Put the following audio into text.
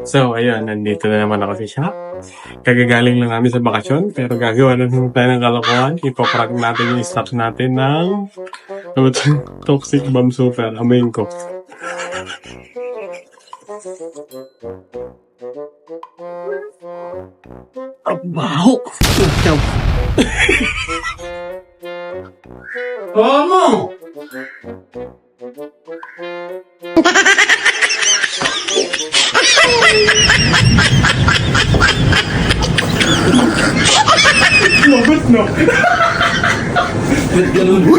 So, ayun, nandito na naman ako sa shop. Kagagaling lang namin sa bakasyon, pero gagawa na naman tayo ng kalokohan. Ipaprank natin yung stock natin ng Toxic Bomb Super. Amayin ko. Abaho! Ano? Lagot no? Ba't ganun? No.